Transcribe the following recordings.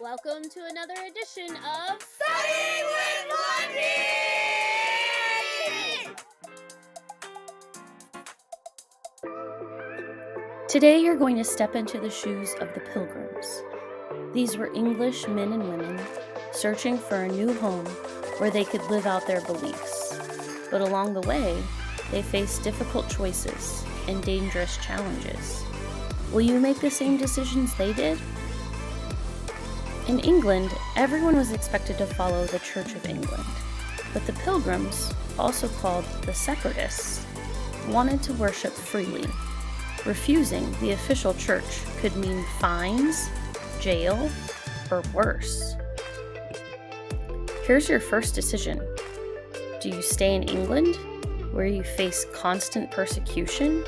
Welcome to another edition of Studying with Lundy! Today you're going to step into the shoes of the Pilgrims. These were English men and women searching for a new home where they could live out their beliefs. But along the way, they faced difficult choices and dangerous challenges. Will you make the same decisions they did? In England, everyone was expected to follow the Church of England, but the Pilgrims, also called the Separatists, wanted to worship freely. Refusing the official church could mean fines, jail, or worse. Here's your first decision. Do you stay in England, where you face constant persecution?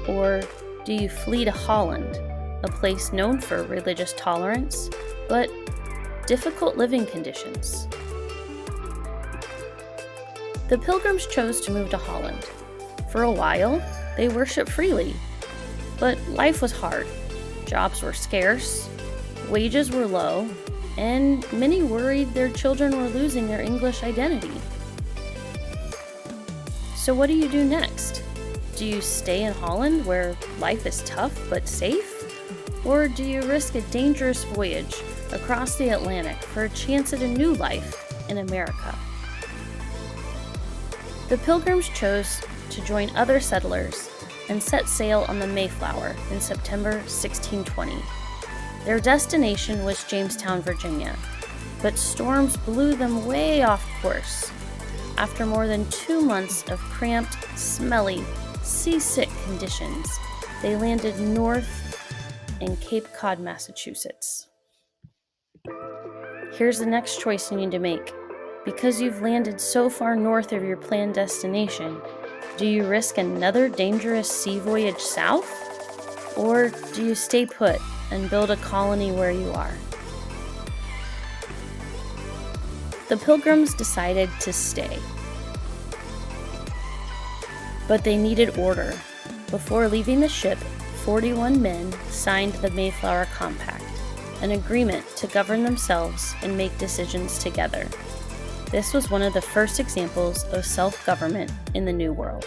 Or do you flee to Holland, a place known for religious tolerance, but difficult living conditions? The Pilgrims chose to move to Holland. For a while, they worshiped freely, but life was hard. Jobs were scarce, wages were low, and many worried their children were losing their English identity. So what do you do next? Do you stay in Holland where life is tough but safe? Or do you risk a dangerous voyage across the Atlantic for a chance at a new life in America? The Pilgrims chose to join other settlers and set sail on the Mayflower in September 1620. Their destination was Jamestown, Virginia, but storms blew them way off course. After more than 2 months of cramped, smelly, seasick conditions, they landed north in Cape Cod, Massachusetts. Here's the next choice you need to make. Because you've landed so far north of your planned destination, do you risk another dangerous sea voyage south? Or do you stay put and build a colony where you are? The Pilgrims decided to stay. But they needed order. Before leaving the ship, 41 men signed the Mayflower Compact, an agreement to govern themselves and make decisions together. This was one of the first examples of self-government in the New World.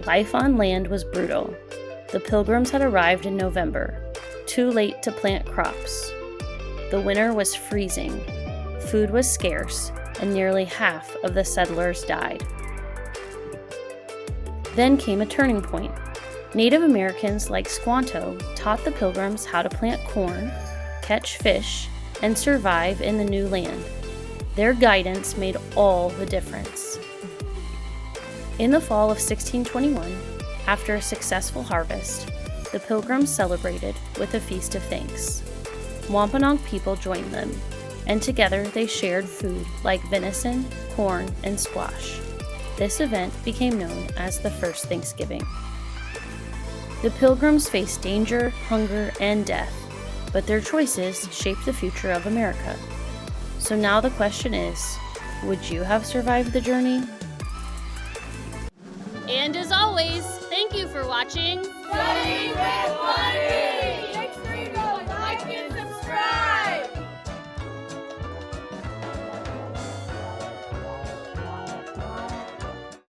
Life on land was brutal. The Pilgrims had arrived in November, too late to plant crops. The winter was freezing, food was scarce, and nearly half of the settlers died. Then came a turning point. Native Americans like Squanto taught the Pilgrims how to plant corn, catch fish, and survive in the new land. Their guidance made all the difference. In the fall of 1621, after a successful harvest, the Pilgrims celebrated with a feast of thanks. Wampanoag people joined them, and together they shared food like venison, corn, and squash. This event became known as the First Thanksgiving. The Pilgrims faced danger, hunger, and death, but their choices shaped the future of America. So now the question is, would you have survived the journey? And as always, thank you for watching Studying with Lundy!